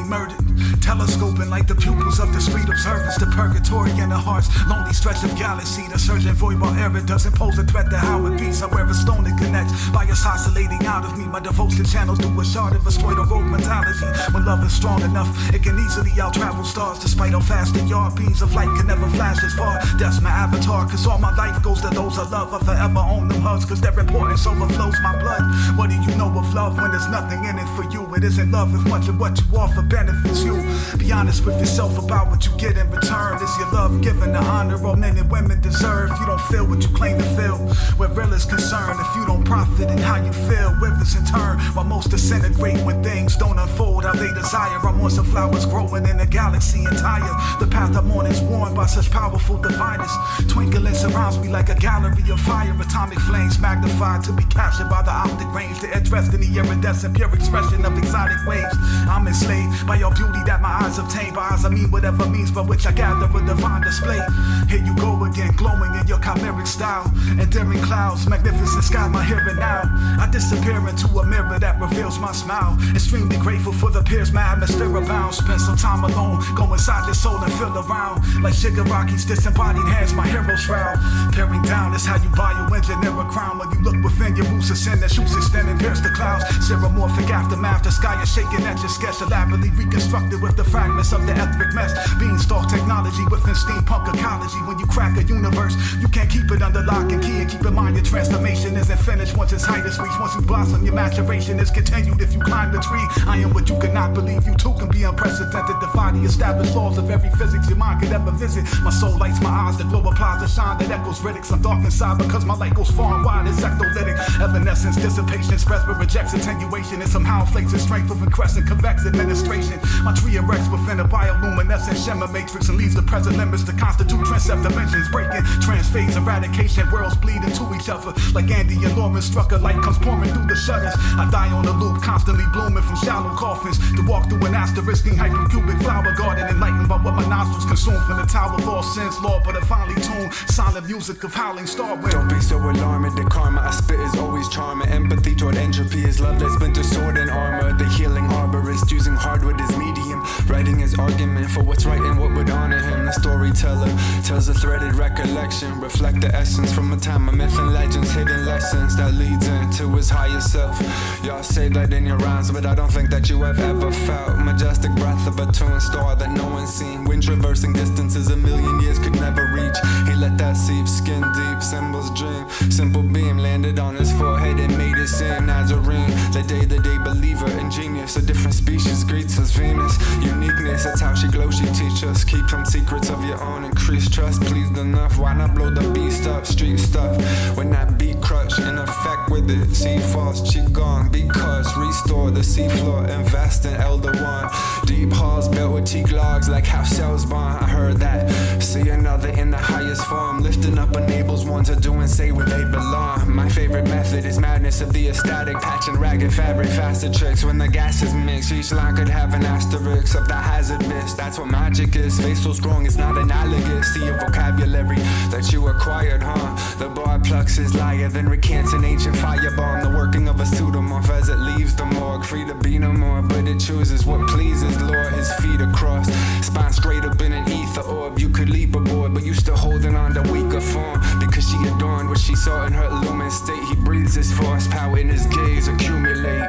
murdered. Telescoping like the pupils of discreet observers. The purgatory in the heart's lonely stretch of galaxy. The surging void while error doesn't pose a threat to how it beats. However stone it connects. Bias oscillating out of me. My devotion channels through a shard of a straight rogue mentality. When love is strong enough, it can easily out-travel stars. Despite how fast the yard beams of light can never flash as far. That's my avatar, cause all my life goes to those I love. I forever own them hugs, cause their importance overflows my blood. What do you know of love when there's nothing in it for you? It isn't love if much of what you offer benefits you. Be honest with yourself about what you get in return. Is your love given the honor all men and women deserve? You don't feel what you claim to feel. Where real is concerned, if you don't profit in how you feel, withers in turn. While most disintegrate when things don't unfold how they desire. I'm on some flowers growing in a galaxy entire. The path I'm on is worn by such powerful diviners. Twinkling surrounds me like a gallery of fire. Atomic flames magnified to be captured by the optic range. The addressed in the iridescent pure expression of exotic waves. I'm enslaved by your beauty that my eyes obtain. By eyes I mean whatever means by which I gather a divine display. Here you go again, glowing in your chimeric style. Endearing clouds, magnificent sky, my here and now. I disappear into a mirror that reveals my smile. Extremely grateful for the peers, my atmosphere abound. Spend some time alone, go inside your soul and feel around. Like Shigaraki's disembodied hands, my hero shroud. Tearing down is how you bioengineer a crown. When you look within your roots of sin, that shoots extend and pierce the clouds. Ceremorphic aftermath, the sky is shaking at your sketch. Elaborately reconstructed with the fragments of the etheric mesh. Beanstalk technology within steampunk ecology. When you crack a universe, you can't keep it under lock and key. And keep in mind your transformation isn't finished once its height is reached. Once you blossom, your maturation is continued if you climb the tree. I am what you cannot believe. You too can be unprecedented. Defy the established laws of every physics your mind could ever visit. My soul lights my eyes, the glow applies the shine that echoes riddics. I'm dark inside because my light goes far and wide. It's ectolytic. Evanescence, dissipation, spreads but rejects attenuation. It somehow flakes in strength of crescent convex administration. My tree erects within a bioluminescent shimmer matrix and leaves the present limits to constitute transcept dimensions. Breaking, transphase, eradication, worlds bleed into each other. Like Andy and Lauren struck, a light comes pouring through the shutters. I die on the loop, constantly blooming from shallow coffins. To walk through an asterisking hypercubic flower garden, enlightened by what my nostrils consume from the tower of all sins, Lord. But I finally tune silent music of howling star wind. Don't be so alarmed, the karma I spit is always charming. Empathy toward entropy is love that's been to sword and armor. The healing arborist using hardwood as medium, writing his argument for what's right and what would honor him. The storyteller tells a threaded recollection, reflect the essence from a time of myth and legends, hidden lessons that leads into his higher self. Y'all say that in your rhymes, but I don't think that you have ever felt majestic breath of a tuned star that no one's seen. Wind traversing distances a million years could never reach. He let that seep skin deep, symbols dream. Simple beam landed on his forehead and made it seem Nazarene. The day believer and genius, a different species greets us Venus. Uniqueness, that's how she glows, she teach us. Keep some secrets of your own, increase trust. Pleased enough, why not blow the beast up? Street stuff, when that beat crush, in effect with it. Sea falls, cheek gone, because restore the seafloor, invest in Elder One. Deep halls built with teak logs like house cells bond. I heard that. See another in the highest form, lifting up enables one to do and say where they belong. My favorite method is madness of the ecstatic, patching ragged fabric, faster tricks when the gas is mixed. Each line could have an asterisk of the hazard miss. That's what magic is. Face so strong it's not analogous. See a vocabulary that you acquired, huh? The bar plucks his liar, then recants an ancient firebomb. The working of a pseudomorph as it leaves the morgue. Free to be no more, but it chooses what pleases. Lord, his feet across, spine straight up in an ether orb. You could leap aboard, but you still holding on to weaker form. Because she adorned what she saw in her lumen state. He breathes his force, power in his gaze accumulate.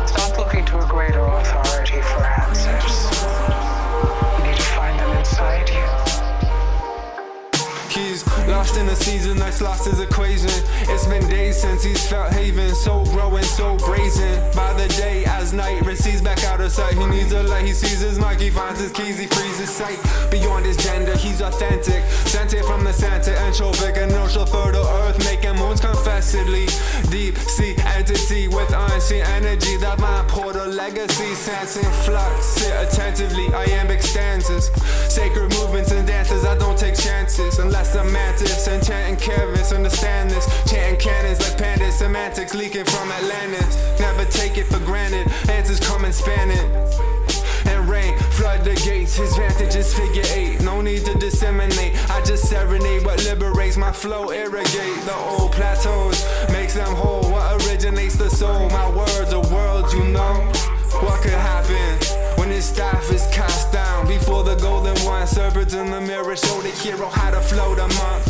Stop looking to a greater authority for answers. You need to find them inside you. He's lost in the season that's lost his equation. It's been days since he's felt haven, so growing, so brazen. By the day as night recedes back out of sight. He needs a light, he sees his mic, he finds his keys, he frees his sight. Beyond his gender, he's authentic, sent it from the center, entropic, inertial, fertile earth, making moons confessedly. Deep sea entity with flourishing energy, the mind portal legacy, sensing flux. Sit attentively, iambic stanzas, sacred movements and dances. I don't take chances unless I'm mantis, enchanting canvas. Understand this, chanting cannons like pandas, semantics leaking from Atlantis. Never take it for granted, answers come and span it. And rain, flood the gates, his vantage is figure 8. No need to disseminate, I just serenade what liberates. My flow irrigate the old plateaus, makes them whole. What originates the soul? My words are worlds, you know. What could happen when his staff is cast down? Before the golden one, serpents in the mirror show the hero how to float a monk.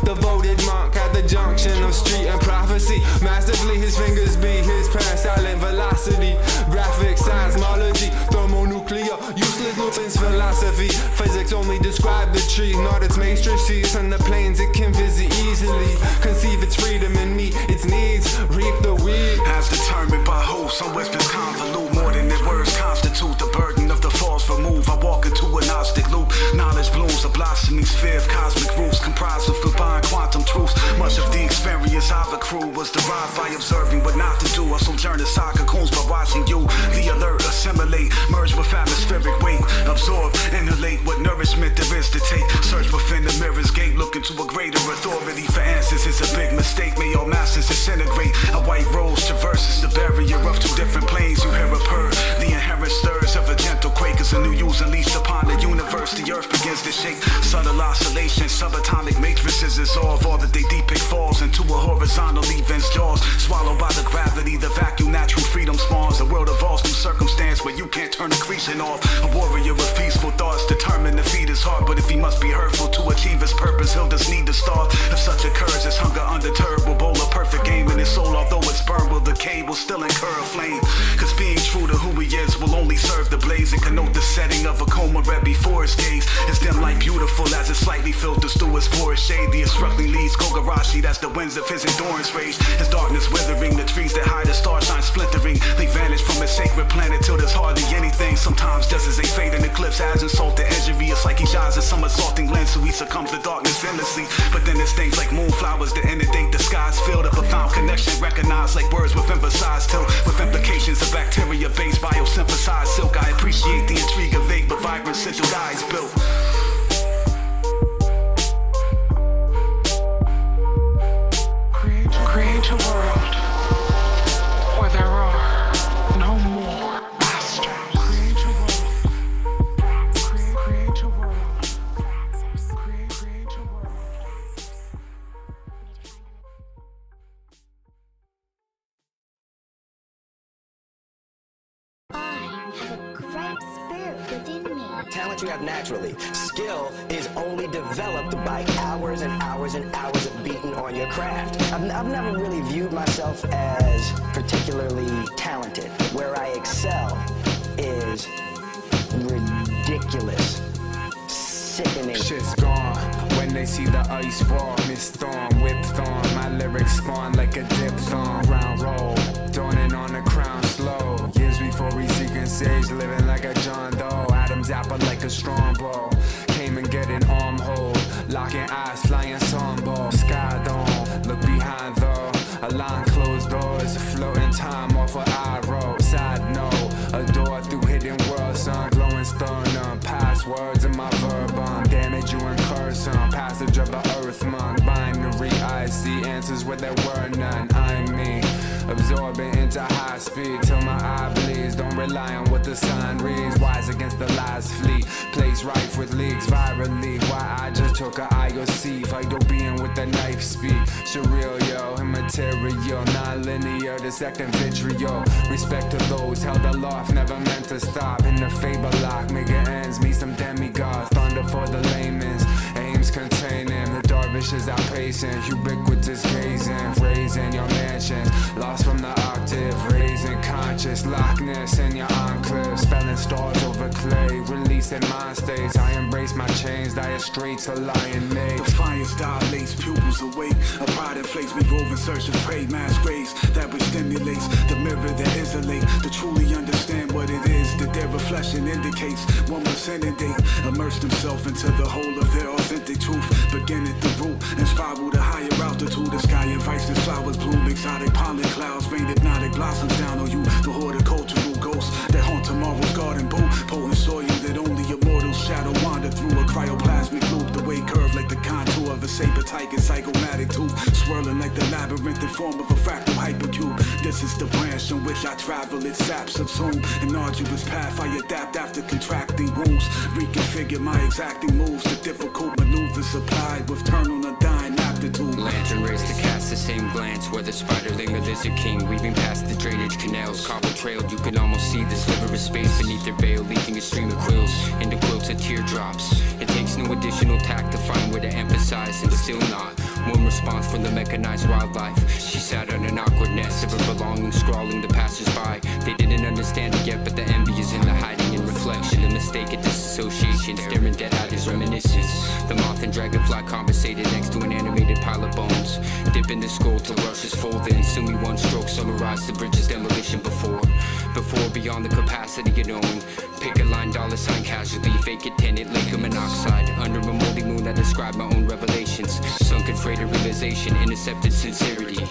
Devoted monk at the junction of street and prophecy. Masterfully his fingers beat his pen, silent velocity. Graphic seismology, thermonuclear, useless Newton's philosophy. Physics only describe the tree, not its matrices. And the planes it can visit easily. Conceive its freedom in me, its needs, reap the weed. As determined by who, some whispers convolute more than their words constitute. The burden of the false remove. I walk into a gnostic loop. Knowledge blooms, a blossoming sphere of cosmic roots comprised of combined quantum truths. Much of the experience I've accrued was derived by observing what not to do. I sojourn in saga coons by watching you. The alert, assimilate, merge with atmospheric weight. Absorb, inhalate what nourishment there is to take. Search within the mirror's gate, looking to a greater authority for answers. It's a big mistake, may all masters disintegrate. A white rose traverses the barrier of two different planes. You hear a purr, the inherent stirs of a gentle quake as a new use unleashed upon the universe. The earth begins to shake. Subtle oscillation, subatomic matrices dissolve. All that they depict falls into a horizontal event's jaws. Swallowed by the gravity, the vacuum, natural freedom spawns. A world evolves through circumstance where you can't turn accretion off. A warrior with peaceful thoughts, determined to feed his heart. But if he must be hurtful to achieve his purpose, he'll just need to starve. If such occurs, his hunger undeterred will bowl a perfect game. And his soul, although it's burned, will decay, will still incur a flame. Cause being true to who he is will only serve the blaze and connote the setting of a coma red before his gaze. His dim light beautiful as it slightly filters through his porous shade. The instructing leads Kogarashi, that's the winds of his endurance rage. His darkness withering, the trees that hide the starshine splintering. They vanish from his sacred planet till there's hardly anything. Sometimes just as they fade in eclipse adds insult to injury. It's like he shines in some assaulting lens, so he succumbs to darkness endlessly. But then there's things like moonflowers that inundate the skies, filled up a profound connection, recognized like words with emphasized till with implications of bacteria-based biosynthesized silk. I appreciate the intrigue of vague but vibrant sigil eyes built. Create a world where there are no more masters. Create a world. Create a world. Create a world. I have a great spirit within me. Talent you have naturally. Skill is only developed by hours and hours and hours of beating on your craft. I've never really viewed myself as particularly talented. Where I excel is ridiculous, sickening. Shit's gone when they see the ice wall. Miss Storm, whip thorn. My lyrics spawn like a diphthong. Brown Robe, dawning on the crown slow. Years before we seeking sage, living like a John Doe. Adam's apple like a strong bow. Came and get an armhold, locking eyes, flying songbow. Sky dome, look behind though. A line closed doors, floating time off of eye roll. Side note, a door through hidden world, sun glowing sternum. Passwords in my verbum, damage you incur some. Passage of the earth monk, binary. I see answers where there were none. I'm me, absorbing into high speed till my eye bleeds. Don't rely on what the sign reads. Wise against the lies fleet, place rife with leaks virally. Why I just took a IOC, fight your being with the knife speed. Surreal, yo, immaterial, non-linear, the second vitriol. Respect to those held aloft, never meant to stop. In the fable lock, making ends meet some demigods. Thunder for the layman's, aims containing. The dervishes are patient, ubiquitous gazing, raising your mansion. Lost from the octave, raising conscious, Loch Ness in your enclave. Spelling stars over clay, releasing mind states. I embrace my chains, dire streets, a lion made. Defiance dilates, pupils awake. A pride inflates, we rove in search of prey. Mass grace that which stimulates the mirror that isolate. To truly understand what it is that their reflection indicates. One must inundate, immerse themselves into the whole of their authentic truth. Begin at the root and spiral to higher altitude. The sky invites the flowers bloom, exotic pollen clouds, rain hypnotic blossoms down on like a zygomatic tooth, swirling like the labyrinthine form of a fractal hypercube. This is the branch on which I travel, it saps, subsume an arduous path I adapt after contracting wounds. Reconfigure my exacting moves, the difficult maneuvers applied with turn on undying aptitude. Lantern rays to cast the same glance where the spiderling or lizard king weaving past the drainage canals, cobble trailed. You can almost see the sliver of space beneath their veil, leaking a stream of quills into quilts of teardrops. It takes no additional tact to find where to emphasize, and still not one response from the mechanized wildlife. She sat on an awkward nest of her belongings, scrawling the passers-by. They didn't understand it yet, but the envy is in the hiding and reflection, the mistake of disassociation, staring dead at his reminiscence. The moth and dragonfly conversated next to an animated pile of bones, dipping the skull till rushes folded, and soon we one stroke summarized the bridge's demolition before beyond the capacity of knowing. Pick a line, $sign casualty, fake it, tenant, liquor monoxide. Under a moldy moon I describe my own revelations. Sunken freighter realization, intercepted sincerity.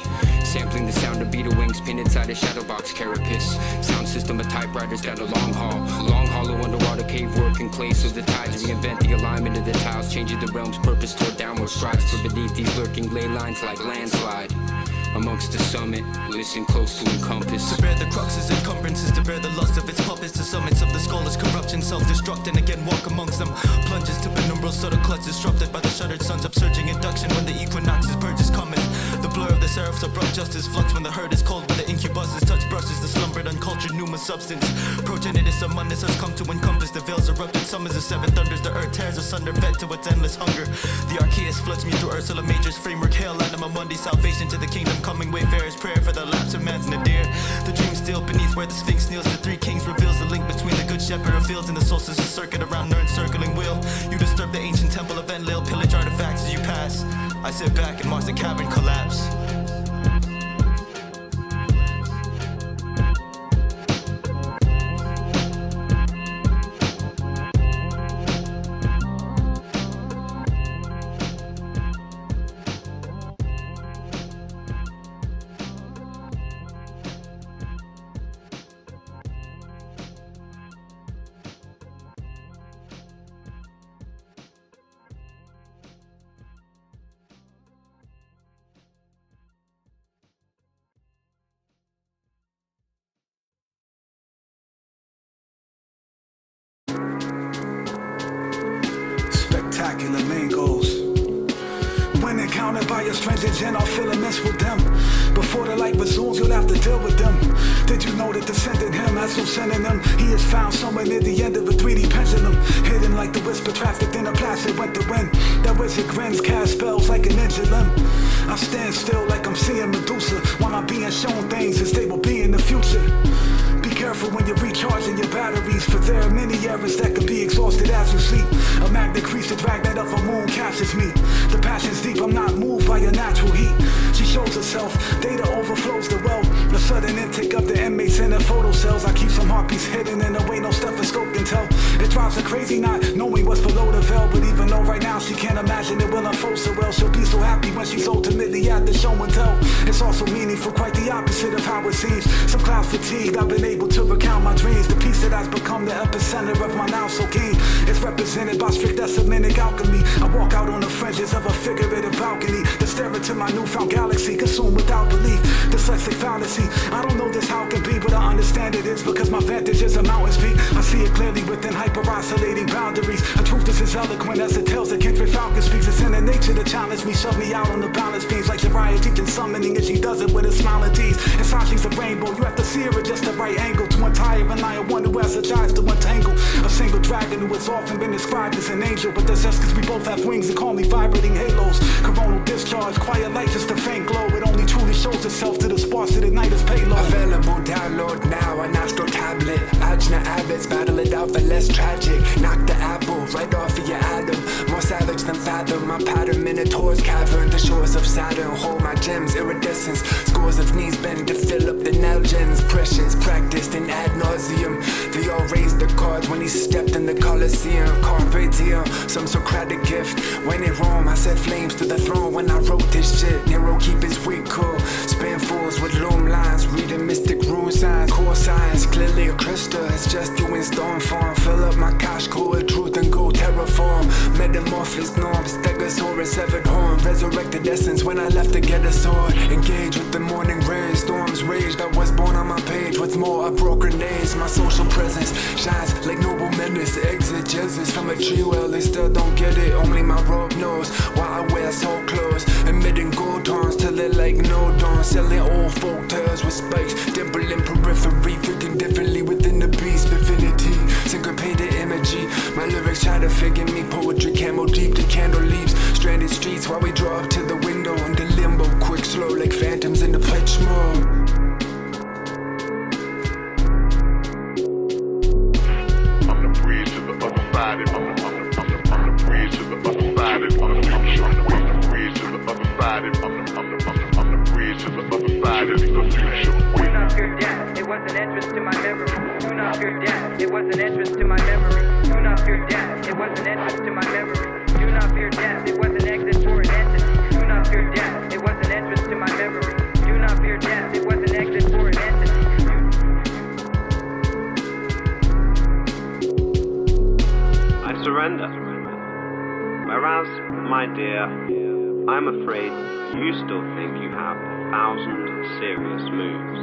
Sampling the sound of beetle wings pinned inside a shadow box carapace. Sound system of typewriters down a long hall. Long hollow underwater cave work and clay, so the tides reinvent the alignment of the tiles, changing the realm's purpose toward downward strides. For beneath these lurking ley lines like landslide. Amongst the summit, listen close to encompass. To bear the cruxes, encumbrances, to bear the lust of its puppets. The summits of the skull is corruption, self-destruct, and again walk amongst them. Plunges to penumbral subtle clutch, disrupted by the shuttered sun's upsurging induction. When the equinox's purge is coming, the blur of the seraphs abrupt justice flux. When the herd is cold, but the incubus's touch brushes the slumbered uncultured pneuma substance. Progenitus of oneness has come to encompass. The veils erupted, summons the seven thunders. The earth tears asunder, fed to its endless hunger. The Archaeus floods me through Ursula Major's framework. Hail Anima Mundi, salvation to the kingdom coming. Wayfarer's prayer for the lapse of man's nadir. The dream still beneath where the Sphinx kneels. The three kings reveals the link between the good shepherd of fields and the solstice circuit around Nern's circling wheel. You disturb the ancient temple of Enlil, pillage artifacts as you pass. I sit back and watch the cavern collapse. Spectacular main goals. When encountered by a stranger, gen our filaments will dim. Before the light resumes, you'll have to deal with them. Did you know that descendant him has no synonym? He is found somewhere near the end of a 3D pendulum, hidden like the whisper trafficked in a placid winter wind. That wizard grins, cast spells like a ninja limb. I stand still like I'm seeing Medusa, while I'm being shown things as they will be in the future. Be careful when you're recharging your batteries, for there are many errors that can be exhausted as you sleep. A magnet crease, the dragnet of a moon catches me. The passion's deep, I'm not moved by your natural heat. She shows herself, data overflows the well. The sudden intake of the inmates in their photo cells. I keep some heartbeats hidden in a way no stethoscope can tell. It drives her crazy not knowing what's below the veil, but even though right now she can't imagine it will unfold so well, she'll be so happy when she's ultimately at the show and tell. It's also meaningful, quite the opposite of how it seems. Some clouds fatigue, I've been able to recount my dreams. The piece that has become the epicenter of my now so keen. It's represented by strict essomenicnightterror alchemy. I walk out on the fringes of a figurative balcony to stare into my newfound galaxy, consumed without belief. Dyslexic fallacy, I don't know this how it can be, but I understand it is because my vantage is a mountain's peak. I see it clearly within hyper-oscillating boundaries. A truth that's as eloquent as the tales that Kendrick Falcon speaks. It's in the nature to challenge me, shove me out on the balance beams like Jiraiya teaching summoning, and she does it with a smiling tease. Inside she's a rainbow, you have to see her at just the right angle to untie her, and I am one who has such eyes to untangle. A single dragon who has often been described as an angel, but that's just cause we both have wings and call me vibrating halos. Coronal discharge, quiet light, just a faint glow. It only truly shows itself to the sparse of the night as payload. Available, download now, an astro tablet. Agna abbots, battle it out for less tragic. Knock the apple right off of your atom. More savage than fathom, my pattern. Minotaur's cavern, the shores of Saturn. Hold my gems, iridescence. Scores of knees bend to fill up the Nalgens. Precious, practiced in ad nauseum. They all raised the cards when he stepped in the Colosseum. Carpe diem, some Socratic gift. When in Rome, I set flames to the throne when I wrote this shit. Nero keep his wig cool. Spin fools with loom lines, reading mystic rune signs. Core science, clearly a crystal. It's just you in stone form. Fill up my Kashko with truth and go terraform. Metamorphosis norms, stegosaurus severed horn. Resurrect resurrected essence when I left to get a sword. Engage with the morning rays, storms rage that was born on my page. What's more, I broke grenades, my social presence shines like noble menace. Exegesis from a tree, well they still don't get it. Only my robe knows why I wear soul clothes. Emitting gold tones till they're like no dawn. Selling old folk tales with spikes, dimple in periphery. Thinking differently within the beast, divinity, syncopated imagery. My lyrics try to figure me, poetry camo deep. The candle leaves stranded streets while we draw up to the window into limbo, quick slow like phantoms in the pitch mode. I'm the breeze to the other side. I'm the breeze to the other side. I'm the breeze to the other side. I'm the breeze to the other side. It's the future. Do not fear death, it was an entrance to my memory. Do not fear death, it was an entrance to my memory. Do not fear death, it was an entrance to my memory. Do not fear death, it was an exit for an entity. Do not fear death, it was an entrance to my memory. Do not fear death, it was an exit for an entity. I surrender. Whereas, my dear, I'm afraid you still think you have 1,000 serious moves.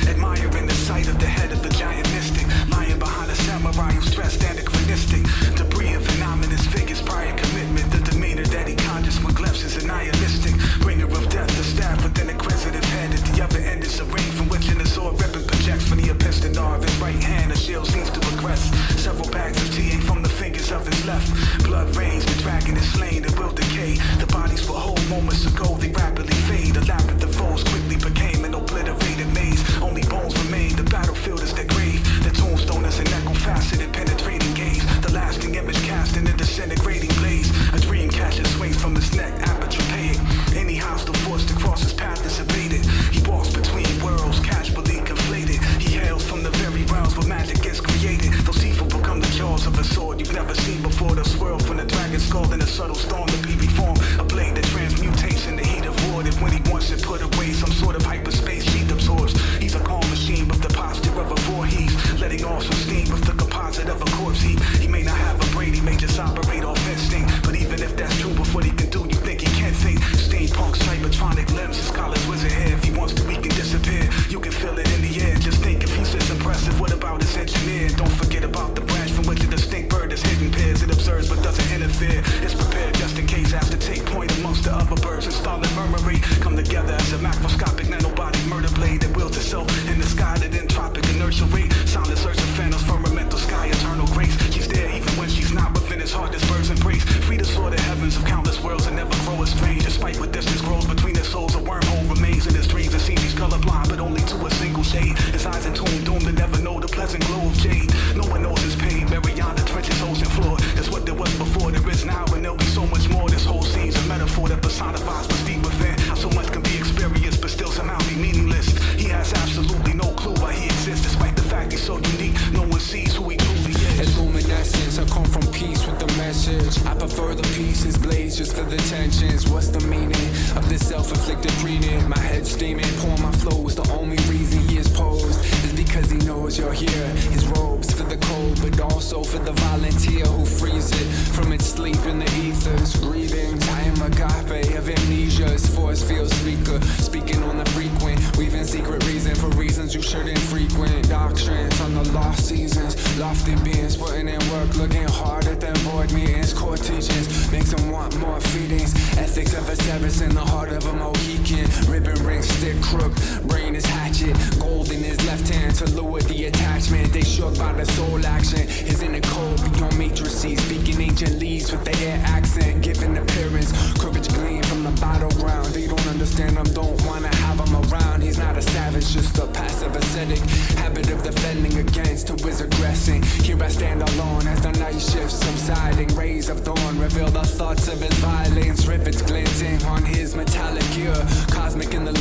Admiring the sight of the head of the giant mystic, lying behind a samurai who's stressed anachronistic. Debris of phenomenous figures, prior commitment, the demeanor that he conjures when glimpses is nihilistic. Bringer of death, the staff with an inquisitive head. At the other end is a ring from which an sword weapon projects from the epistemar of his right hand. A shield seems to progress. Several bags of tea from the fingers of his left. Blood rains, the dragon is slain, it will decay. The bodies were whole moments ago, they rapidly fade. A labyrinth of foes quickly became an obliterated maze. Only bones remain, the battlefield is their grave. The tombstone is an echo-faceted, penetrating gaze. The lasting image cast in a disintegrating blaze. A dream catcher swings from his neck, apotropaic. Any hostile force to cross his path is evaded. He walks between worlds, casually conflated. He hails from the very realms where magic is created. Those evil become the jaws of a sword you've never seen before. They'll swirl from the dragon's skull in a subtle storm to be reformed. A blade that transmutates in the heat of war. And when he wants it put away, some sort of hyperspace sheath absorbs. He's a calm machine with the posture of a Voorhees, letting off some steam with the composite of a corpse heap. He may not have a brain, he may just operate off instinct. But even if that's true, before he can do, you think he can't think. Steampunk, cybertronic limbs, his collar's wizard hair. If he wants to, he can disappear. You can feel it in the air. Just think if he's this impressive, what about his engineer? Don't forget about the branch from which a distinct bird is hidden pairs. It observes but doesn't interfere. It's prepared just in case it has to take point amongst the other birds. Installing murmury, come together as a macroscopic nanobodic murder blade that wields itself in the sky at entropic inertial rate. Sound search of phantoms, firmamental sky, eternal grace. She's there even when she's not. Within his heart, this bird's embrace. Free to soar the heavens of countless worlds and never grow estranged. Despite what distance grows between their souls, a wormhole remains in his dreams. It seems he's colorblind, but only to a single shade. His eyes entombed, doomed to never know the pleasant glow of jade. No one knows his pain, buried beyond the trench's ocean floor. That's what there was before, there is now, and there'll be so much more. This whole scene's a metaphor that personifies what's deep within. How so much can be experienced, but still somehow be meaningless. He has absolutely no clue why he exists, despite the fact he's so unique. No one sees who he truly is. As luminescence, I come from peace with the message. I prefer the pieces, blaze just for the tensions. What's the meaning of this self-inflicted preening? My head steaming, pouring my flow is the only reason he is posed. Is because he knows you're here. His robes for the cold, but also for the volunteer who frees it from its sleep in the ethers. Greetings, I am agape of amnesia's force field speaker, speaking on the frequent, weaving secret reason for reasons you shouldn't frequent. Doctrines on the lost seasons, lofty beings putting in work, looking harder than board meetings. Core teachings makes them want more feedings. Ethics of a Cerberus in the heart of a Mohican. Ribbon ring, stick crook, brain is hatchet. Gold in his left hand to lure the attachment. They shook by the soul action. His inner code beyond matrices, speaking ancient leads with the air accent, giving appearance. Courage gleam from the battleground. They don't understand him, don't wanna have him around. He's not a savage, just a passive ascetic. Habit of defending against who is aggressing. Here I stand alone as the night shifts subsiding. Rays of dawn reveal the thoughts of his violence. Rivets glinting on his metallic gear. Cosmic in the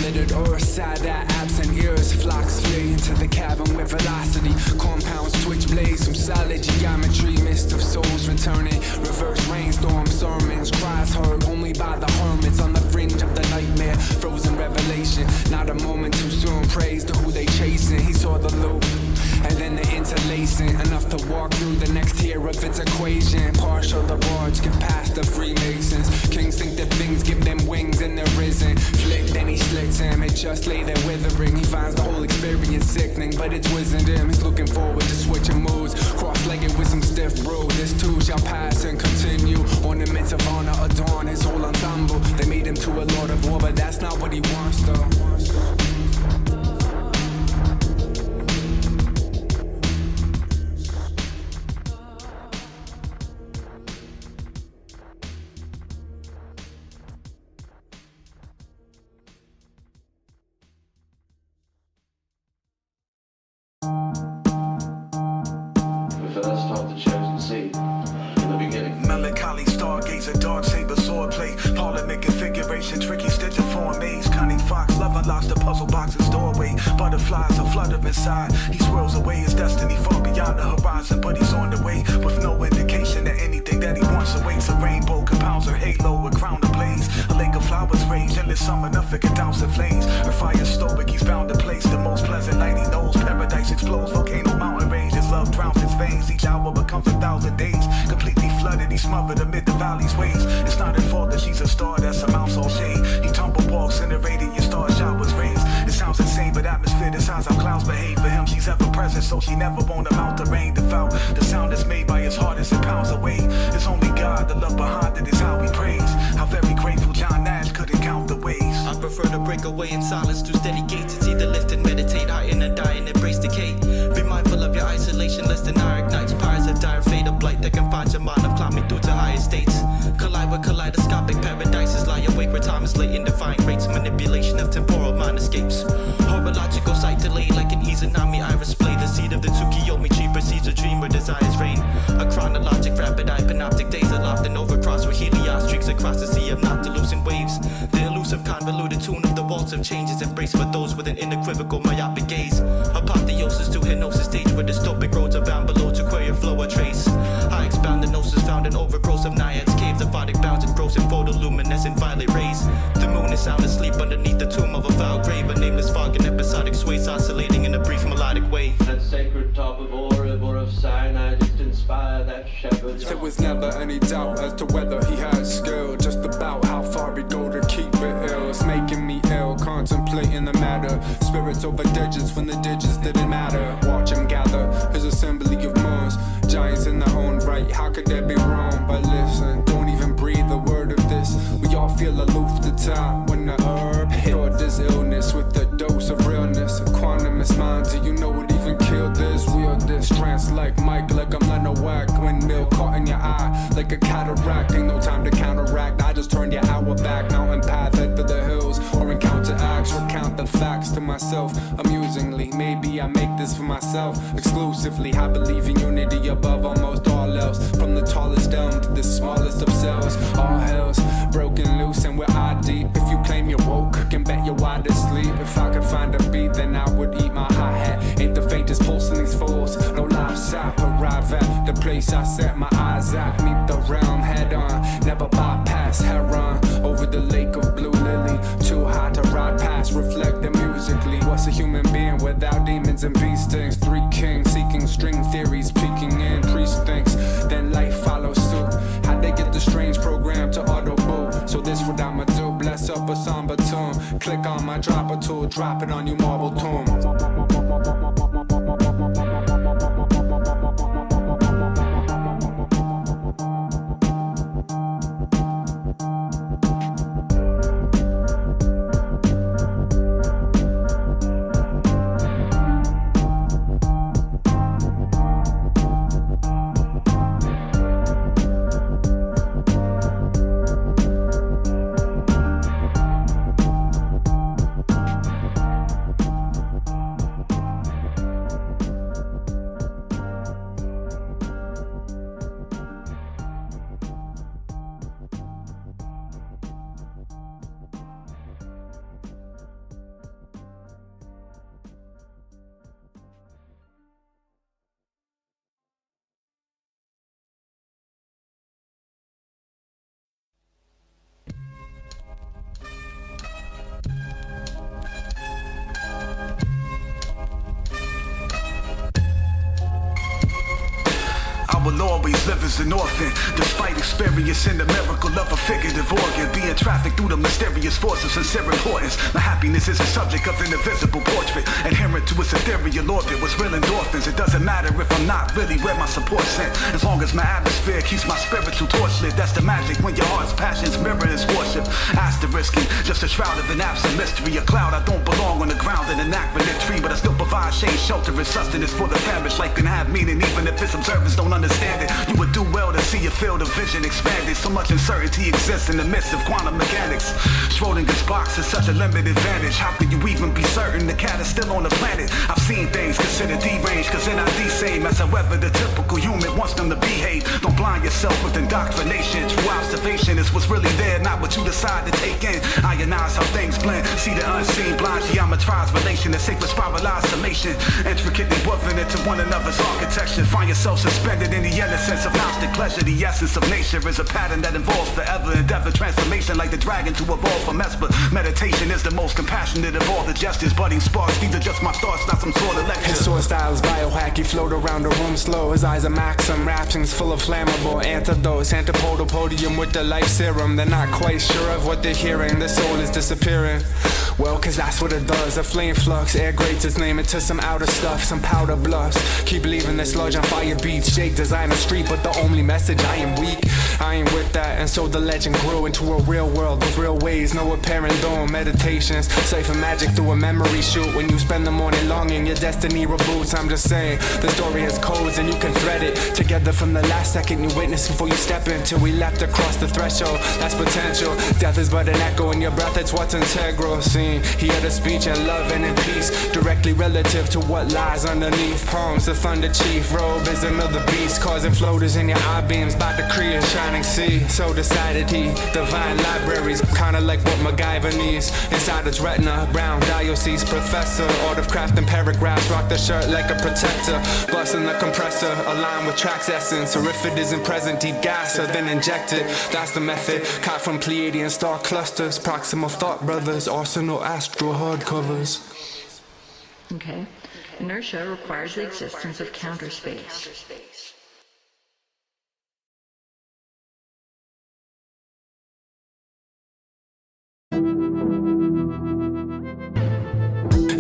inside that absent ears. Flocks flee into the cavern with velocity. Compounds twitch blades from solid geometry. Mist of souls returning. Reverse rainstorm sermons. Cries heard only by the hermits on the fringe of the nightmare. Frozen revelation. Not a moment too soon. Praise to who they chasing. He saw the loop. And then the interlacing, enough to walk through the next tier of its equation. Partial the barge, give past the Freemasons. Kings think that things give them wings and they're risen. Flick, then he slits him, it just lay there withering. He finds the whole experience sickening, but it's wisdom. He's looking forward to switching moves. Cross-legged with some stiff brew. This too shall pass and continue. Ornaments of honor adorn his whole ensemble. They made him to a lord of war, but that's not what he wants though. Melancholy stargazer, dark saber swordplay, parliament configuration, tricky stitch of form maze, cunning fox, love unlocks the puzzle box's doorway. Butterflies are flutter inside. He swirls away his destiny far beyond the horizon, but he's on the way with no indication that anything that he wants awaits. A rainbow compounds her halo, a crown ablaze. A lake of flowers rage, endless summer, nothing can douse the flames. Her fire stoic, he's bound to place the most pleasant light he knows. Paradise explodes, volcano mountain rage. His love drowns his veins. Each hour becomes 1,000 days. Completely flooded, he's smothered amid the valley's waves. It's not her fault that she's a star that's a mouse all shade. He tumble walks in the radiant star showers rays. It sounds insane, but atmosphere decides how clouds behave. For him, she's ever present, so she never won't amount to rain. Devout, the sound is made by his heart as it pounds away. It's only God, the love behind it is how we praise. How very grateful John Nash couldn't count the ways. I prefer to break away in silence through steady gates. It's either lift and meditate, heighten and die and embrace decay. Be mindful of your isolation, lest an ire ignites pyres of dire fate, a blight that confines your mind of climbing through to higher states. Collide with kaleidoscopic paradises, lie awake where time is late in defying rates. Manipulation of temporal mind escapes. Horological sight delayed like an Izanami iris play. The seed of the Tsukiyomi tree perceives a dream where desires reign. A chronologic rapid eye, panoptic days aloft and overcrossed with helios streaks across the sea of not dilucent waves. The elusive convoluted tune of the waltz of change is embraced for those with an unequivocal myopic gaze. Apotheosis to hypnosis stage where dystopic roads are bound below to query flow or trace. I expound the gnosis found in overgrowth of naiads, caves, aquatic bounds and gross in photoluminescent violet rays. The moon is sound asleep underneath the tomb of a foul grave, a nameless fog and episodic sways oscillating in a brief melodic way. That sacred top of Oreb or of Sinai just inspire that shepherd. There was never any doubt as to whether he had skill, just about how far he'd go to keep it ill. It's making me ill, contemplating the matter. Spirits over digits when the digits didn't matter. Watch him gather his assembly of moons, giants in their own right. How could that be wrong? But listen, don't even breathe a word of this. We all feel aloof the time when the herb hit this illness with a dose of realness. A quantumous mind, do you know what even killed this? Real this trance like Mike, like I'm letting a whack. Windmill caught in your eye like a cataract. Ain't no time to counteract. I just turned your hour back. Mountain path, head for the hills or encounter acts. Recount the facts to myself amusingly. Maybe I make this for myself exclusively. I believe in unity above almost all else. From the tallest elm to the smallest of cells. All hell's broken loose and we're eye deep. If you claim you're woke, can bet you're wide asleep. If I could find a beat, then I would eat my hi-hat. Ain't the faintest pulse in these fools. No life sap. Arrive at the place I set my eyes at. Meet the realm head on. Never bypass heron. Over the lake of blue lily. Too high to ride past. Reflect them musically. What's a human being without demons and bee stings? Three kings seeking string theories. Peeking in precincts. Then life follows suit. How'd they get the strange program to auto boot? So this what I'ma do. Bless up a somber tune. Click on my dropper tool. Drop it on you marble tomb. will always live as an orphan, despite experiencing the miracle of a figurative organ, being trafficked through the mysterious force of sincere importance. My happiness is a subject of an invisible portrait, adherent to its ethereal orbit with real endorphins. It doesn't matter if I'm not really where my support sent, as long as my atmosphere keeps my spiritual torch lit. That's the magic when your heart's passions mirror its worship. Asterisking, just a shroud of an absent mystery, a cloud. I don't belong on the ground in an acronym tree, but I still provide shade, shelter, and sustenance for the famished. Life can have meaning even if its observers don't understand it. You would do well to see your field of vision expanded. So much uncertainty exists in the midst of quantum mechanics. Schrodinger's box is such a limited advantage. How can you even be certain the cat is still on the planet? I've seen things considered deranged, cause they're not the same as however the typical human wants them to behave. Don't blind yourself with indoctrination. True observation is what's really there, not what you decide to take in. Ionize how things blend, see the unseen, blind geometrized relation, the sacred spiralized summation, intricately woven into one another's architecture. Find yourself suspended in the innocence of gnostic pleasure. The essence of nature is a pattern that involves forever endeavor, transformation like the dragon to evolve from Esper. Meditation is the most compassionate of all the gestures, budding sparks. These are just my thoughts, not some sort of lecture. His sword style is biohacky, float around the room slow. His eyes are maxim, raptions full of flammable antidotes. Antipodal podium with the life serum. They're not quite sure of what they're hearing. The soul is disappearing. Well, cause that's what it does. A flame flux, air grates its name into some outer stuff, some powder bluffs. Keep leaving this sludge on fire beats. Shake design a street, but the only message, I am weak. I ain't with that, and so the legend grew into a real world with real ways, no apparent dome. Meditations, cipher magic through a memory shoot. When you spend the morning longing, your destiny reboots. I'm just saying, the story has codes and you can thread it together from the last second you witness before you step in, till we leapt across the threshold. That's potential. Death is but an echo in your breath, it's what's integral. Seen, hear the speech and love and in peace, directly relative to what lies underneath. Palms, the thunder chief, robe is another beast, causing floaters in your eye beams by decree a shining sea. So decided he, divine libraries, kinda like what MacGyver needs. Inside its retina, brown diocese professor, art of crafting paragraphs, rock the shirt like a protector, busting the compressor, align with track's essence, or if it isn't present, deep gas, or then inject it. That's the method, caught from Pleiadian star clusters, proximal thought brothers, arsenal astral hardcovers. Okay. Inertia requires the existence of counter space.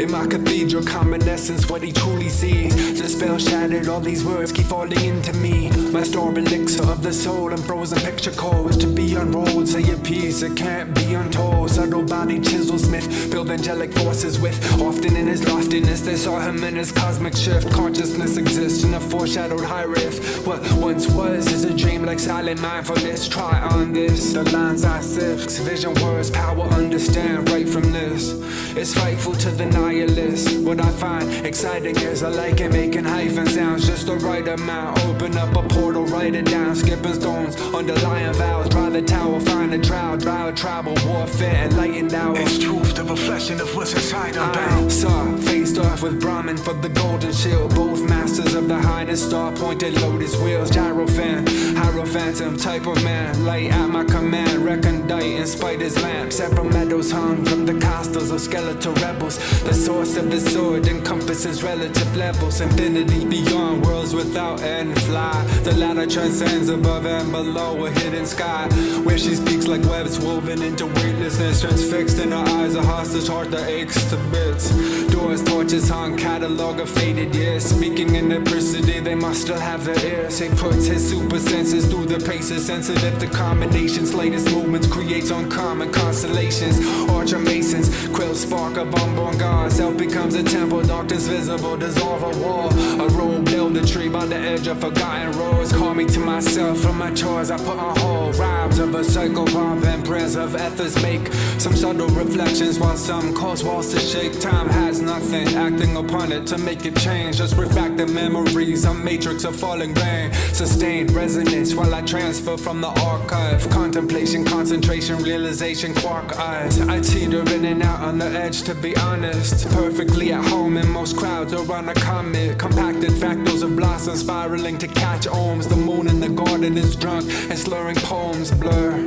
In my cathedral, common essence, what he truly sees. The spell shattered, all these words keep falling into me. My star elixir of the soul and frozen picture codes to be unrolled. Say a piece, it can't be untold. Subtle body chiselsmith, build angelic forces with. Often in his loftiness, they saw him in his cosmic shift. Consciousness exists in a foreshadowed high rift. What once was is a dream like silent mindfulness. Try on this, the lines I sift. Vision, words, power, understand right from this. It's frightful to the nihilist. What I find exciting is I like it making hyphen sounds just the right amount. Open up a portal, write it down. Skipping stones, underlying vows. Dry the tower, find a drought. Dry tribal warfare, enlightened hour. It's truth, the reflection of what's inside unbound. Saw, faced off with Brahmin for the golden shield. Both masters of the highest star, pointed lotus wheels. Hierophantom, type of man. Light at my command, recondite in spite his lamp. Several meadows hung from the costals of skeletal rebels. The source of the sword encompasses relative levels. Infinity beyond worlds without end fly. The ladder transcends above and below a hidden sky, where she speaks like webs woven into weightlessness. Transfixed in her eyes, a hostage heart that aches to bits. Doors, torches hung, catalog of faded years. Speaking in adversity, they must still have their ears. He puts his super senses through the paces, sensitive to combinations. Latest movements creates uncommon constellations. Archer masons, quill spark of unborn gods. Self becomes a temple, darkness visible, dissolve a wall. A robe, build a tree by the edge of forgotten roads. Call me to myself from my chores, I put on hold. Rhymes of a psychopomp and prayers of ethers make some subtle reflections, while some cause walls to shake. Time has nothing, acting upon it to make it change. Just refracted memories, a matrix of falling rain. Sustained resonance while I transfer from the archive. Contemplation, concentration, realization, quark eyes. I teeter in and out on the edge, to be honest. Perfectly at home in most crowds around a comet. Compacted fractals of blossoms spiraling to catch ohms. The moon in the garden is drunk and slurring poems blur.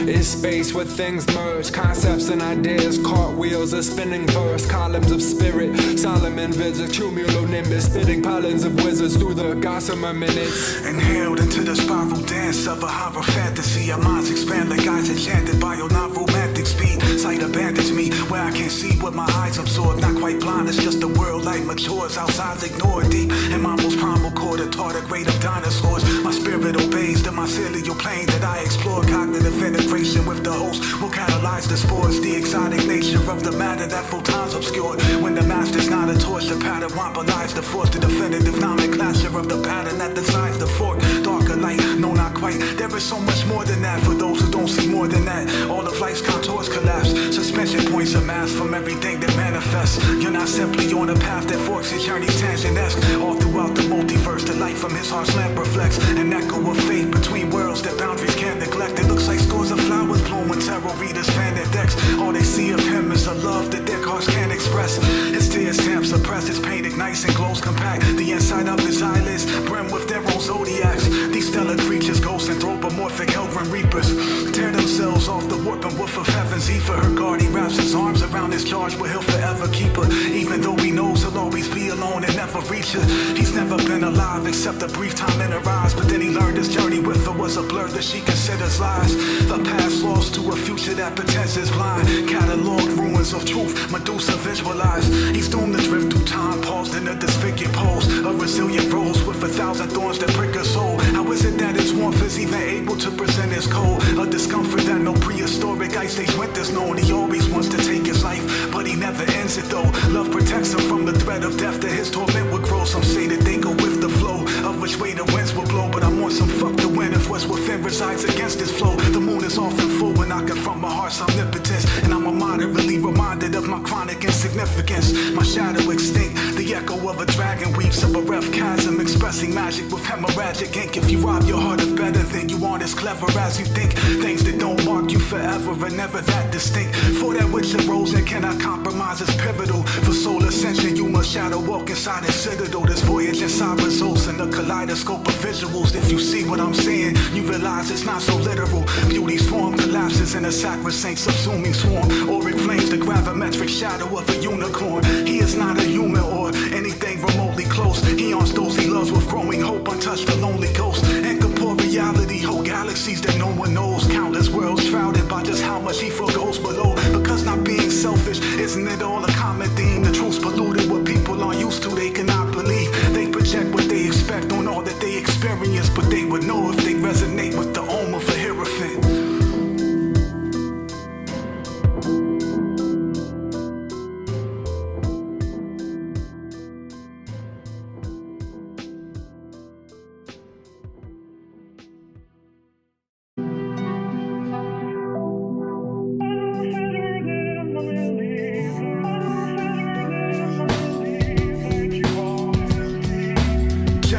is space where things merge. Concepts and ideas, cartwheels, a spinning verse. Columns of spirit, Solomon visits, cumulonimbus, spitting pollens of wizards through the gossamer minutes. Inhaled into the spiral dance of a horror fantasy. Our minds expand like eyes enchanted by your non-romantic speed. Sight abandons me where I can't see what my eyes absorb. Not quite blind, it's just the world light matures. Outside's ignored deep in my most primal core, the tardigrade of dinosaurs. My spirit obeys the mycelial plane that I explore. Cognitive integration with the host will catalyze the spores. The exotic nature of the matter that photons obscured. When the master's not a torch, the pattern monopolize the force. The definitive nomenclature of the pattern that decides the fork. Darker light, no not quite. There is so much more than that for those who don't see more than that. All of life's contours collapse. Suspension points are masked from everything that manifests. You're not simply on a path that forks his journey's tangent-esque. All throughout the multiverse, the light from his heart's lamp reflects an echo of faith between worlds that boundaries can't neglect. It looks like scores of flowers bloom when tarot readers fan their decks. All they see of him is a love that their hearts can't express. His tears stamp suppressed, his pain ignites and glows compact. The inside of his eyelids brim with their own zodiacs. These stellar creatures, ghosts, anthropomorphic Hellgrim reapers, tear themselves off the warp and woof of heaven's ether. Her guard, he wraps his arms around his charge, but he'll forever keep her. Even though he knows he'll always be alone and never reach her. He's never been alive except a brief time in her eyes. But then he learned his journey with her was a blur that she considers lies. The past lost to a future that pretends is blind. Cataloged ruins of truth, Medusa visualized. He's doomed to drift through time, paused in a disfigured pose. A resilient rose with 1,000 thorns that prick her soul. How is it that his warmth is even able to present his cold? A discomfort that no prehistoric ice age winter's known. He always wants to take his life, but he never ends it though. Love protects him from the threat of death, that his torment would grow. Some say that they go with the flow of which way the winds will blow, but I want some fuck the wind if what's within resides against his flow. The moon is often full when I confront my heart's omnipotence, and I'm moderately reminded of my chronic insignificance. My shadow extinct, the echo of a dragon weeps, a bereft chasm expressing magic with hemorrhagic ink. If you rob your heart of better, then you aren't as clever as you think. Things that don't mark you forever are never that distinct. For that which arose and cannot compromise is pivotal. For soul ascension, you must shadow walk inside a citadel. This voyage inside results in a kaleidoscope of visuals. If you see what I'm saying, you realize it's not so literal. Beauty's form collapses in a sacrosanct subsuming swarm. Auric flames the gravimetric shadow of a unicorn. He is not a human or anything remotely close. He haunts those he loves with growing hope, untouched a lonely ghost. Incorporeality, whole galaxies that no one knows. Countless worlds shrouded by just how much he forgoes below. Because not being selfish, isn't it all a common theme? The truth's polluted, what people aren't used to, they cannot believe. They project what they expect on all that they experience, but they would know if they resonate with the ohm of a hierophant.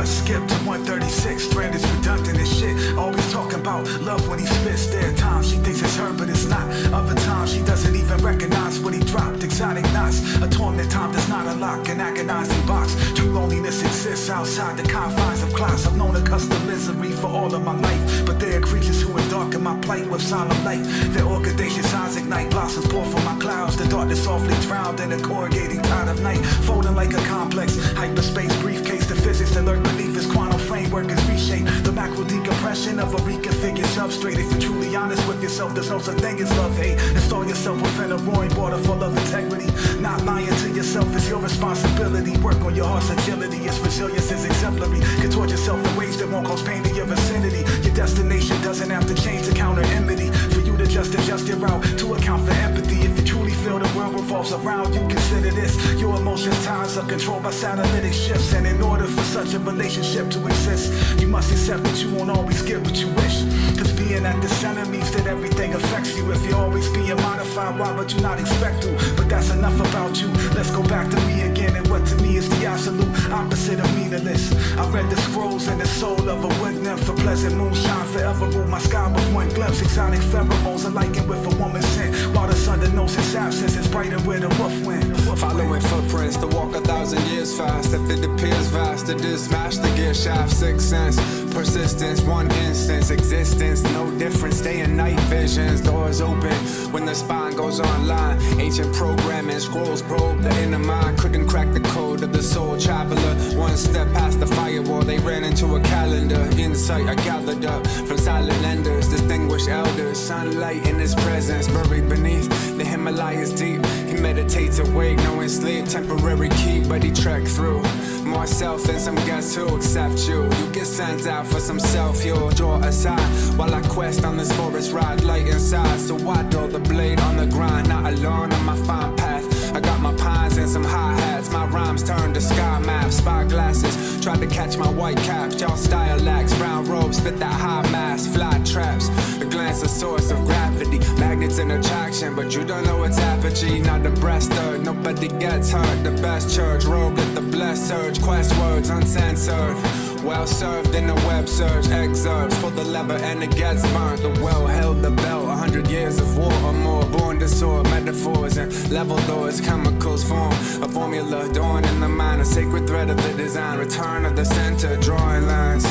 Skip to 136, Strand is redundant and shit. Always talking about love when he spits. There are times she thinks it's her, but it's not. Other times she doesn't even recognize what he dropped. Exotic knots, a torment time does not unlock an agonizing box. True loneliness exists outside the confines of clocks. I've known accustomed misery for all of my life, but there are creatures who have darkened my plight with solemn light. Their orchidaceous eyes ignite, blossoms pour from my clouds. The darkness softly drowned in a corrugating tide of night, folding like a complex hyperspace briefcase. The physics that lurk beneath his quantum framework is reshaped. The macro decompression of a reconfigured substrate. If you're truly honest with yourself, there's no such thing as love-hate. Install yourself within a roaring waterfall of integrity. Not lying to yourself is your responsibility. Work on your heart's agility, its resilience is exemplary. Contort yourself in ways that won't cause pain to your vicinity. Your destination doesn't have to change to counter enmity. For you to just adjust your route to account for empathy. If you truly feel the world revolves around you, consider this. Your emotions, times are controlled by catalytic shifts. And in order for such a relationship to exist, you must accept that you won't always get what you wish. Cause being at the center means that everything affects you. If you're always being modified, why would you not expect to? But that's enough about you. Let's go back to me again, and what to me is the absolute opposite of meaningless. I read the scrolls in the soul of a wood nymph. A pleasant moonshine forever rule my sky with one glimpse. Exotic pheromones are likened with a woman's scent, while the sun that knows its absence is brighter where the wolf went. Following footprints to walk 1,000 years fast. If it appears vast, to just smash the gear shaft. Sixth sense, persistence, one instance, existence, no difference. Day and night visions, doors open when the spine goes online. Ancient programming, scrolls probe the inner mind. Couldn't crack the code of the soul traveler. One step past the firewall, they ran into a calendar. Insight I gathered up from silent enders, distinguished elders. Sunlight in his presence, buried beneath the Himalayas deep. He meditates awake, knowing sleep temporary key, but he trekked through more self than some guess who accept you. You get sent out for some self, you'll draw aside while I quest on this forest ride, light inside. So I draw the blade on the grind, not alone on my fine path. I got my pines and some hi-hats. My rhymes turned to sky maps, spy glasses. Tried to catch my white caps, y'all style lacks. Brown robe, spit that high mass, fly traps. A glance, a source of gravity, magnets and attraction. But you don't know its apogee, not the breast third. Nobody gets hurt, the best church. Robe, let the blessed surge, quest words uncensored. Well served in a web search, excerpts. Pull the lever and it gets burnt. The well held the belt, 100 years of war or more. Born to soar, metaphors and level doors. Chemicals form a formula, dawn in the mind. A sacred thread of the design. Return of the center, drawing lines.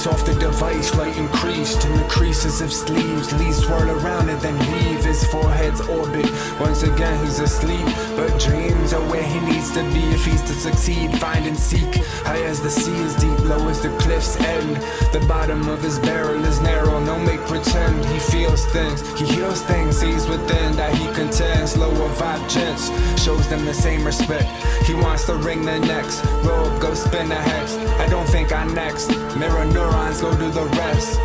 Off the device, light increased in the creases of sleeves. Leaves swirl around and then leave his forehead's orbit. Once again he's asleep, but dreams are where he needs to be if he's to succeed. Find and seek, high as the sea is deep, low as the cliff's end. The bottom of his barrel is narrow, no make pretend. He feels things, he heals things, sees within that he contends. Lower vibe gents, shows them the same respect. He wants to ring their necks, robe, go spin a hex. I don't think I'm next, mirror neurons go do the rest.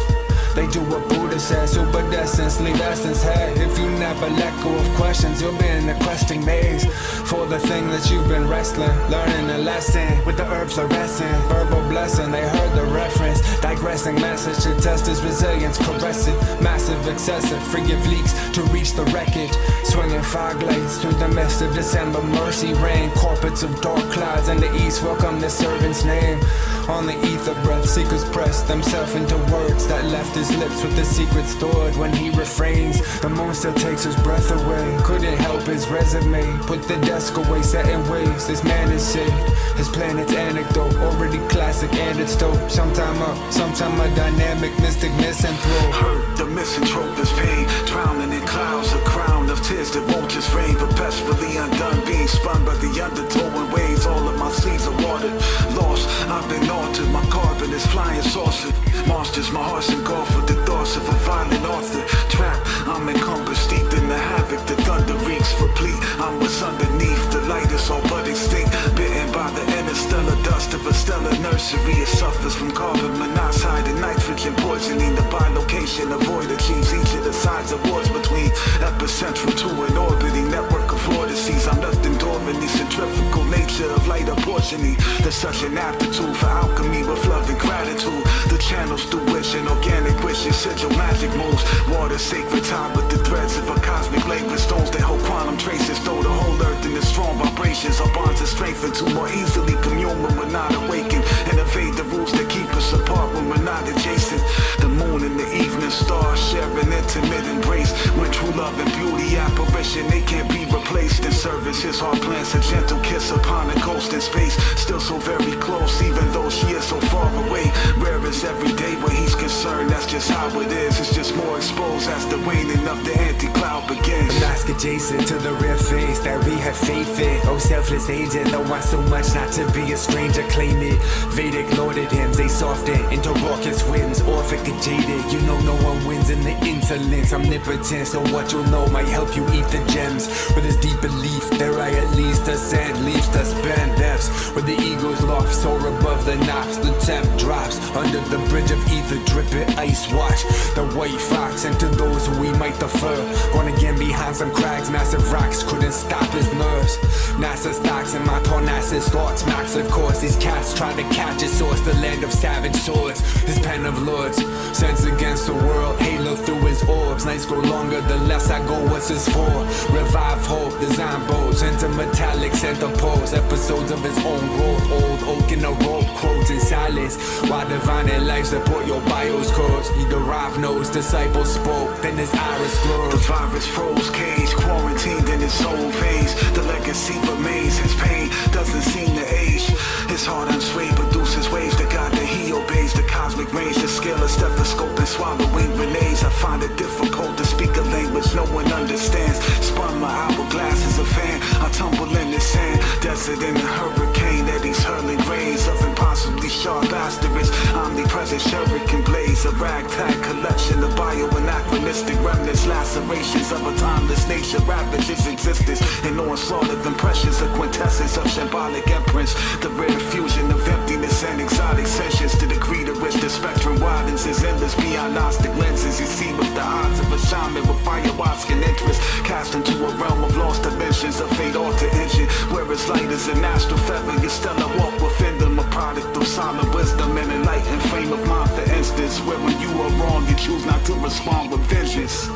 They do what Buddha says, superdescence, leave essence head. If you never let go of questions, you'll be in a questing maze for the thing that you've been wrestling. Learning a lesson with the herbs fluorescent. Verbal blessing, they heard the reference. Digressing message to test his resilience, caress it. Massive, excessive, forgive leaks to reach the wreckage. Swinging fog lights through the mist of December. Mercy rain, corporates of dark clouds in the east welcome the servant's name. On the ether breath, seekers press themselves into words that left his lips with the secret stored. When he refrains, the moon still takes his breath away. Couldn't help his resume, put the desk away, set in ways. This man is saved, his planet's anecdote, already classic and it's dope. Sometime up, sometime a dynamic mystic misanthrope. Hurt, the misanthrope is pain, drowning in clouds, a crown of tears that won't just rain. Perpetually undone, being spun by the undertow and waves. All of my sleeves are watered, lost, I've been altered. My carbon is flying saucer. Monsters, my heart's engulfed with the thoughts of a violent author. Trapped, I'm encompassed, steeped in the havoc. The thunder reeks replete. I'm what's underneath. The light is all but extinct. Bitten by the interstellar dust of a stellar nursery. It suffers from carbon monoxide and nitrogen poisoning. The bilocation of void achieves each of the sides of wars between epicentral to an orbiting network of vortices. I'm left enduring the centrifugal nature of light apportioning. There's such an aptitude for alchemy with love and gratitude. The channels through which an organic wishes sigil magic moves. Water sacred tied with the threads of a cosmic labor. Stones that hold quantum traces. Throw the whole earth in the strong vibrations. Our bonds are strengthened to more easily commune when we're not awakened. And evade the rules that keep us apart when we're not adjacent. The moon and the evening star share an intimate embrace. When true love and beauty apparition, they can't be replaced. In service, his heart plants a gentle kiss upon a ghost in space. Still so very close, even though she is so far away. Rare is every day where he's concerned, that's just how it is. It's just more exposed as the waning of the anti-cloud begins. The mask adjacent to the real face that we have faith in. Oh, selfless agent, don't want so much not to be a stranger, claim it. Vedic lorded hymns, they soften into raucous winds, orphic and jaded. You know no one wins in the insolence. Omnipotent, so what you'll know might help you eat the gems. With this deep belief, there I at least ascend, leaves to spend depths. Where the eagle's loft soar above the knobs, the temp drops under the bridge of ether, dripping ice watch. The white fox, and to those who we might defer, going again behind some crags, massive rocks couldn't stop his nerves. NASA stocks in my Parnassus thoughts, Max of course. These cats try to catch his source, the land of savage swords, his pen of lords, sends against the world, halo through his orbs. Nights grow longer, the less I go, what's this for? Revive hope, design bows, intermetallics, interpose, episodes of his own growth, old oak in a rope, quotes in silence, while divine and life support your bios codes. He derived notes, disciples spoke, then his iris glowed. The virus froze, cage, quarantined in his own veins. The legacy remains, his pain doesn't seem to age. His heart unswayed produces waves, the God that he obeys. The cosmic range, the scale of stethoscope and swallowing grenades. I find it difficult to speak a language no one understands. Spun my hourglass as a fan, I tumble in the sand. Desert in a hurricane that he's hurling rays of impossibly sharp asterisks. Omnipresent shuriken blaze, a ragtag collection of bio-anachronistic remnants. Lacerations of a timeless nature ravages existence. In onslaught of impressions, a quintessence of symbolic imprints. The rare fusion of emptiness and exotic sensations. To the degree to which the spectrum widens is endless beyond Gnostic lenses. You see with the odds of a shaman with ayahuasca interest, cast into a realm of lost dimensions, a fate alter engine, where it's light as an astral feather. Your stellar walk within them, a product of solid wisdom and enlightened frame of mind. For instance, where when you are wrong, you choose not to respond with vengeance.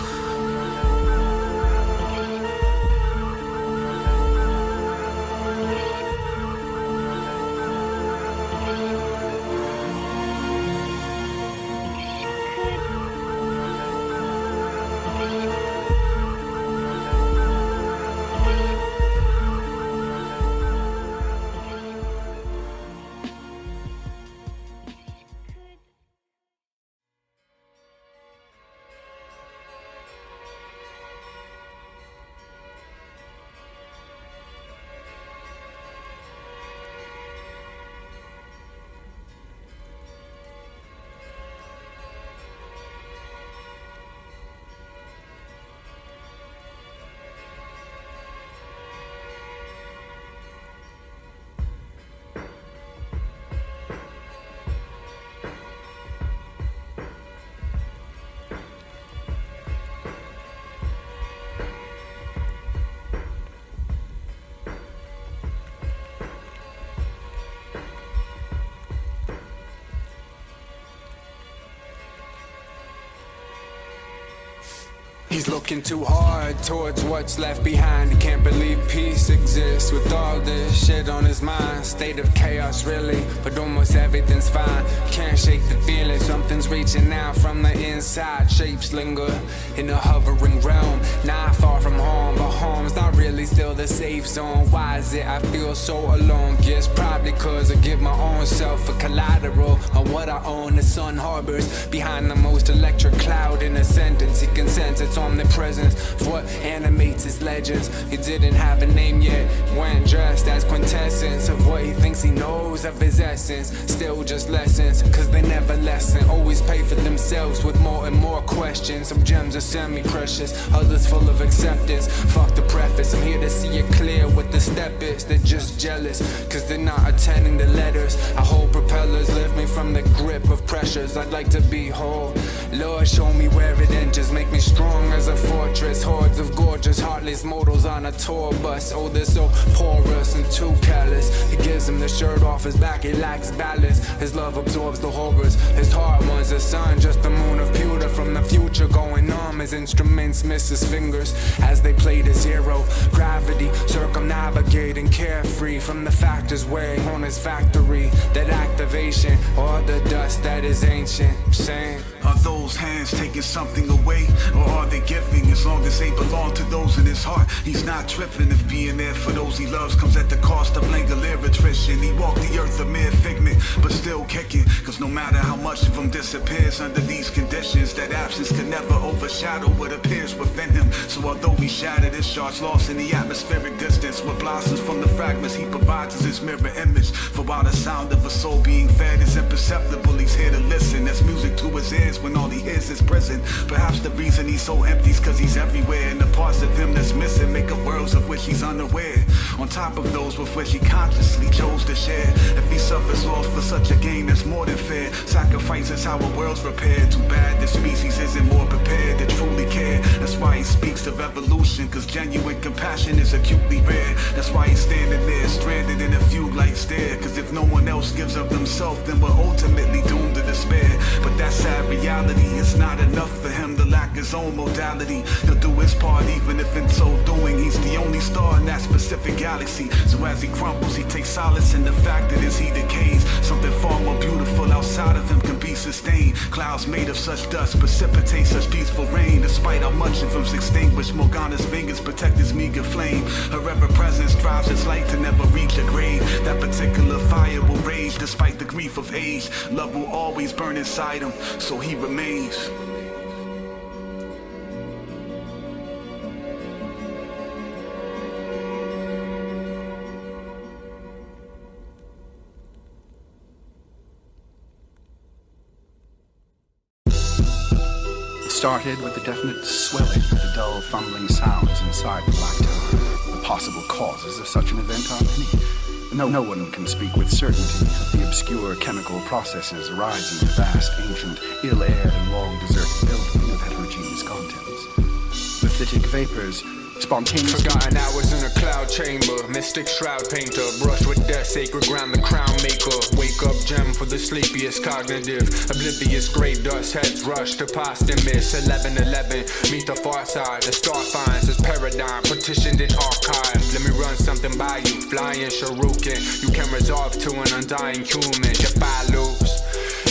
He's looking too hard towards what's left behind. He can't believe peace exists with all this shit on his mind. State of chaos really, but almost everything's fine. Can't shake the feeling, something's reaching out from the inside. Shapes linger in a hovering realm, not far from home, but home's not really still the safe zone. Why is it I feel so alone? Guess probably cause I give my own self a collateral on what I own. The sun harbors behind the most electric cloud in a sentence. He can sense its omnipresence for what animates his legends. He didn't have a name yet, went dressed as quintessence of what he thinks he knows of his essence. Still just lessons, cause they never lessen. Always pay for themselves with more and more questions. Some gems are semi-precious, others full of acceptance. Fuck the preface, I'm here to see it clear what the step is. They're just jealous, cause they're not attending the letters. I hold propellers lift me from the grip of pressures. I'd like to be whole, Lord show me where it enters. Make me strong as a fortress. Hordes of gorgeous, heartless mortals on a tour bus. Oh, they're so porous and too callous. He gives him the shirt off his back, he lacks balance. His love absorbs the horrors. His heart wants the sun, just the moon of pewter from the future going numb. His instruments miss his fingers as they played his hero. Gravity circumnavigating carefree from the factors weighing on his factory. That activation or the dust that is ancient. Saying, are those hands taking something away, or are they giving? As long as they belong to those in his heart, he's not tripping. If being there for those he loves comes at the cost of Langolier attrition, he walked the earth a mere figment, but still kicking. Cause no matter how much of him disappears under these conditions, that absence can never overshadow what appears within him. So although we shattered, his shards lost in the atmospheric distance. What blossoms from the fragments he provides is his mirror image. For while the sound of a soul being fed is imperceptible, he's here to listen. That's music to his ears when all he hears is prison. Perhaps the reason he's so empty is cause he's everywhere, and the parts of him that's missing make up worlds of which he's unaware, on top of those with which he consciously chose to share. If he suffers loss for such a gain that's more than fair, sacrifice is how a world's repaired. Too bad the species isn't more prepared to truly care. That's why he speaks of evolution, cause genuine compassion is acutely rare. That's why he's standing there, stranded in a fugue light stare. Cause if no one else gives of themselves, then we're ultimately doomed to despair. But that sad reality is not enough for him to lack his own modality. He'll do his part even if in so doing he's the only star in that specific galaxy. So as he crumbles, he takes solace in the fact that as he decays, something far more beautiful outside of him can be sustained. Clouds made of such dust precipitate such peaceful rain. Despite how much of him's extinguished, Morgana's fingers protect his meager flame. Her ever-presence drives its light to never reach a grave. That particular fire will rage despite the grief of age. Love will always burn inside him, so he remains. Started with the definite swelling of the dull fumbling sounds inside the black tower. The possible causes of such an event are many. No one can speak with certainty of the obscure chemical processes arising in the vast, ancient, ill-aired and long-deserted building of heterogeneous contents. The phthitic vapors spontaneous. Forgotten hours in a cloud chamber. Mystic shroud painter. Brush with death, sacred ground, the crown maker. Wake up gem for the sleepiest cognitive. Oblivious grey dust heads rush to posthumous. 11:11. Meet the far side. The star finds his paradigm partitioned in archives. Let me run something by you. Flying Shuriken. You can resolve to an undying human. Defy loops.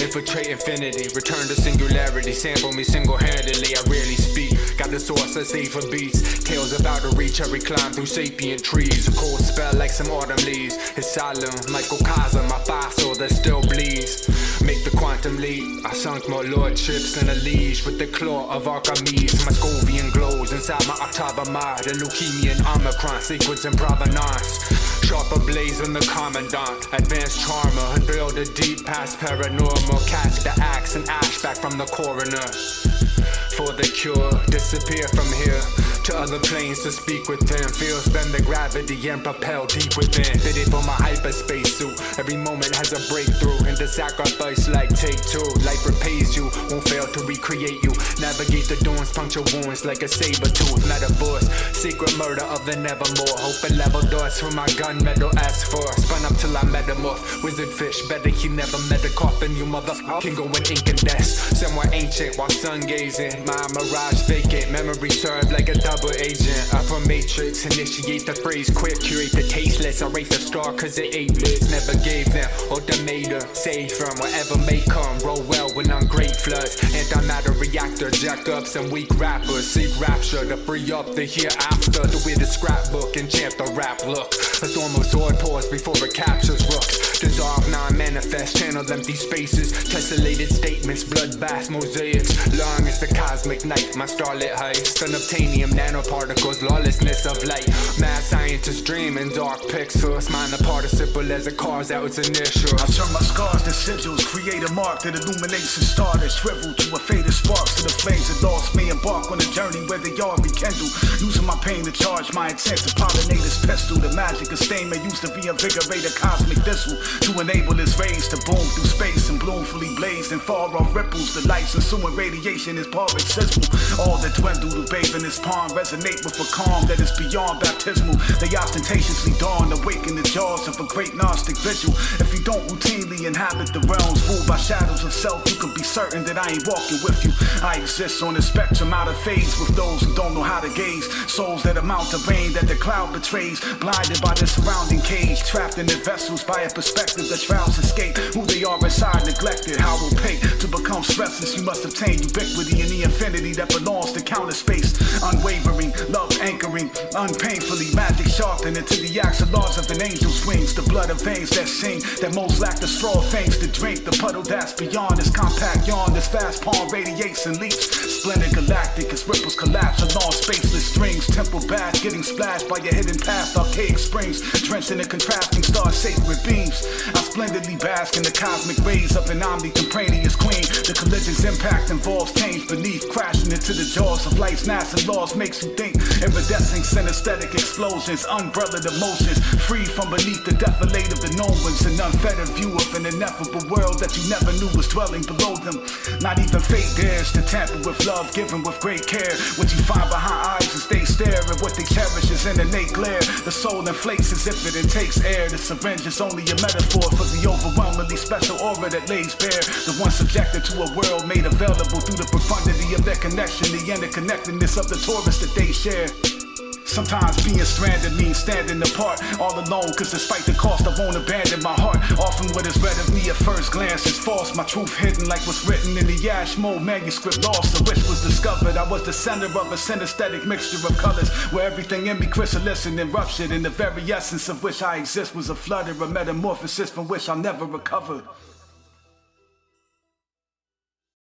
Infiltrate infinity. Return to singularity. Sample me single-handedly. I rarely speak. Got the source I save for beats. Tales about to reach. I recline through sapient trees. A cold spell like some autumn leaves. It's solemn. Microcosm. My fossil that still bleeds. Make the quantum leap. I sunk more lordships than a liege with the claw of Archimedes. My Scovian glows inside my Octavamar. The leukemia and Omicron sequence in provenance. Sharper blaze than the commandant. Advanced charmer. Unveil the deep past paranormal. Catch the axe and ash back from the coroner. For the cure, disappear from here to other planes to speak with him. Feels bend the gravity and propel deep within. Fitted for my hyperspace suit. Every moment has a breakthrough into sacrifice like take two. Life repays you, won't fail to recreate you. Navigate the dawns, puncture wounds like a saber tooth. Metaphors, secret murder of the nevermore. Open level doors for my gunmetal S4. Spun up till I metamorph. Wizard fish, better he never met a coffin. You motherfucking go and incandesce. Somewhere ancient while sun gazing. My mirage vacant, memory served like a double agent. Upper matrix, initiate the phrase quick. Curate the tasteless, erase the star cause it ate bits. Never gave them ultimatum, save from whatever may come. Roll well when on great floods. Antimatter reactor, jack up some weak rappers. Seek rapture to free up the hereafter. The weirdest scrapbook, enchant the rap look. A storm of sword pours before it captures rooks. Dissolve non-manifest, channel empty spaces. Tessellated statements, bloodbath mosaics. Long as the cosmic night, my starlit heist. Unobtainium nanoparticles, lawlessness of light. Mad scientists dream in dark pixels. Mind a participle as it carves out its initial. I turn my scars to sigils, create a mark that illuminates a star that shriveled to a faded spark. To the flames that lost me, embark on a journey where they are rekindled. Using my pain to charge my intent to pollinate this pistol. The magic of stamen used to reinvigorate a cosmic thistle. To enable its rays to boom through space and bloomfully blaze and far off ripples. The light's ensuing radiation is paroxysmal. All that dwindle to bathe in this palm resonate with a calm that is beyond baptismal. They ostentatiously dawn, awaken the jaws of a great Gnostic vigil. If you don't routinely inhabit the realms ruled by shadows of self, you can be certain that I ain't walking with you. I exist on the spectrum out of phase with those who don't know how to gaze. Souls that amount to rain that the cloud betrays, blinded by the surrounding cage, trapped in the vessels by a perspective that shrouds escape. Who they are inside, neglected, how opaque. To become stressless, you must obtain ubiquity in the infinity that belongs to counter space. Unwavering, love anchoring, unpainfully, magic sharpened into the axle laws of an angel's wings. The blood of veins that sing, that most lack the straw fangs to drink. The puddle that's beyond this compact yawn, this fast palm radiates and leaps. Splendid galactic as ripples collapse along spaceless streams. strings, temple bath, getting splashed by your hidden past, archaic springs, drenched in the contrasting star sacred beams. I splendidly bask in the cosmic rays of an omnitemporaneous queen. The collision's impact involves change beneath, crashing into the jaws of life's nascent laws, makes you think. Iridescent synesthetic explosions, umbrellaed emotions, free from beneath the defilade of the known ones, an unfettered view of an ineffable world that you never knew was dwelling below them. Not even fate dares to tamper with love given with great care. What you find behind eyes as they stare at what they cherish is an innate glare. The soul inflates as if it intakes air. The syringe is only a metaphor for the overwhelmingly special aura that lays bare. The one subjected to a world made available through the profundity of their connection, the interconnectedness of the torus that they share. Sometimes being stranded means standing apart, all alone, cause despite the cost I won't abandon my heart. Often what is read of me at first glance is false, my truth hidden like what's written in the Ashmo manuscript lost. A wish was discovered, I was the center of a synesthetic mixture of colors, where everything in me chrysalis and ruptured, and the very essence of which I exist was a flutter, a metamorphosis from which I'll never recover.